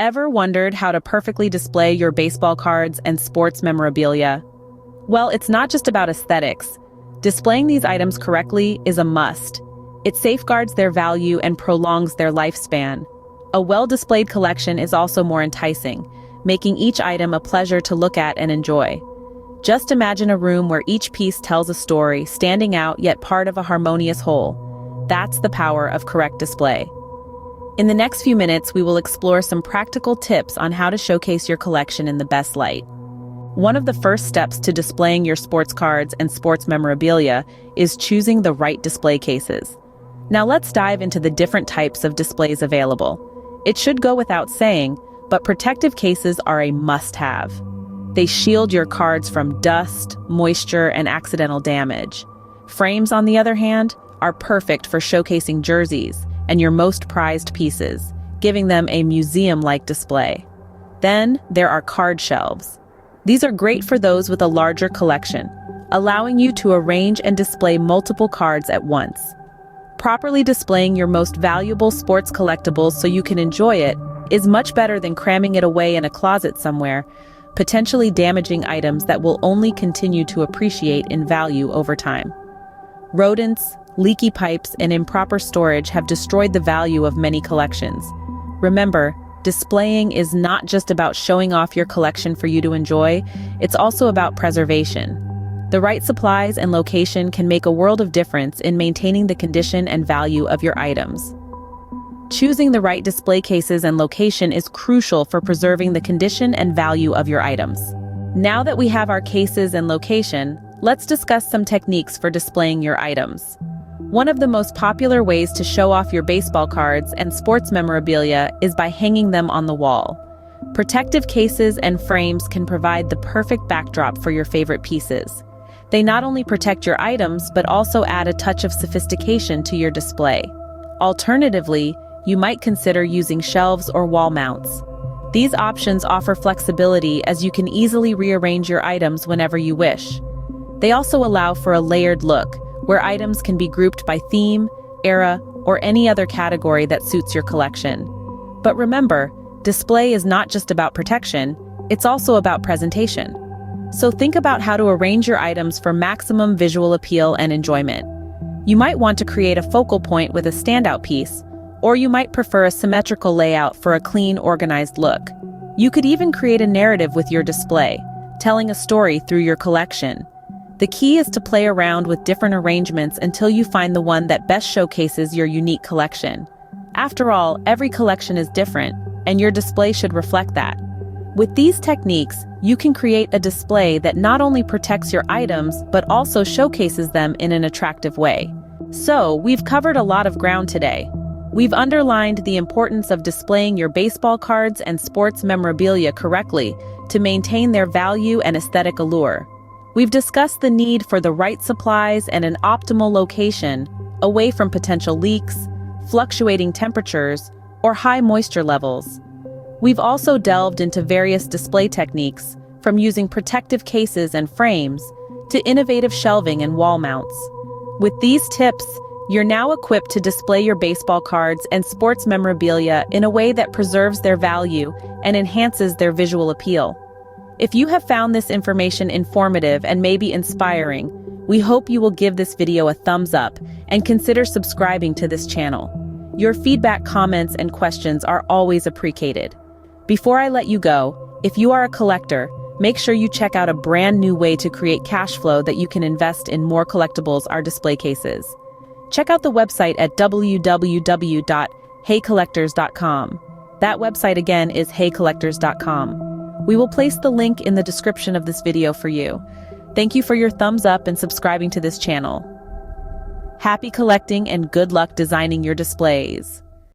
Ever wondered how to perfectly display your baseball cards and sports memorabilia? Well, it's not just about aesthetics. Displaying these items correctly is a must. It safeguards their value and prolongs their lifespan. A well-displayed collection is also more enticing, making each item a pleasure to look at and enjoy. Just imagine a room where each piece tells a story, standing out yet part of a harmonious whole. That's the power of correct display. In the next few minutes, we will explore some practical tips on how to showcase your collection in the best light. One of the first steps to displaying your sports cards and sports memorabilia is choosing the right display cases. Now let's dive into the different types of displays available. It should go without saying, but protective cases are a must-have. They shield your cards from dust, moisture, and accidental damage. Frames, on the other hand, are perfect for showcasing jerseys and your most prized pieces, giving them a museum-like display. Then there are card shelves. These are great for those with a larger collection, allowing you to arrange and display multiple cards at once. Properly displaying your most valuable sports collectibles so you can enjoy it is much better than cramming it away in a closet somewhere, potentially damaging items that will only continue to appreciate in value over time. Rodents, leaky pipes, and improper storage have destroyed the value of many collections. Remember, displaying is not just about showing off your collection for you to enjoy, it's also about preservation. The right supplies and location can make a world of difference in maintaining the condition and value of your items. Choosing the right display cases and location is crucial for preserving the condition and value of your items. Now that we have our cases and location, let's discuss some techniques for displaying your items. One of the most popular ways to show off your baseball cards and sports memorabilia is by hanging them on the wall. Protective cases and frames can provide the perfect backdrop for your favorite pieces. They not only protect your items, but also add a touch of sophistication to your display. Alternatively, you might consider using shelves or wall mounts. These options offer flexibility as you can easily rearrange your items whenever you wish. They also allow for a layered look, where items can be grouped by theme, era, or any other category that suits your collection. But remember, display is not just about protection, it's also about presentation. So think about how to arrange your items for maximum visual appeal and enjoyment. You might want to create a focal point with a standout piece, or you might prefer a symmetrical layout for a clean, organized look. You could even create a narrative with your display, telling a story through your collection. The key is to play around with different arrangements until you find the one that best showcases your unique collection. After all, every collection is different, and your display should reflect that. With these techniques, you can create a display that not only protects your items, but also showcases them in an attractive way. So, we've covered a lot of ground today. We've underlined the importance of displaying your baseball cards and sports memorabilia correctly to maintain their value and aesthetic allure. We've discussed the need for the right supplies and an optimal location, away from potential leaks, fluctuating temperatures, or high moisture levels. We've also delved into various display techniques, from using protective cases and frames to innovative shelving and wall mounts. With these tips, you're now equipped to display your baseball cards and sports memorabilia in a way that preserves their value and enhances their visual appeal. If you have found this information informative and maybe inspiring, we hope you will give this video a thumbs up and consider subscribing to this channel. Your feedback, comments, and questions are always appreciated. Before I let you go, if you are a collector, make sure you check out a brand new way to create cash flow that you can invest in more collectibles or display cases. Check out the website at www.heycollectors.com. That website again is heycollectors.com. We will place the link in the description of this video for you. Thank you for your thumbs up and subscribing to this channel. Happy collecting and good luck designing your displays.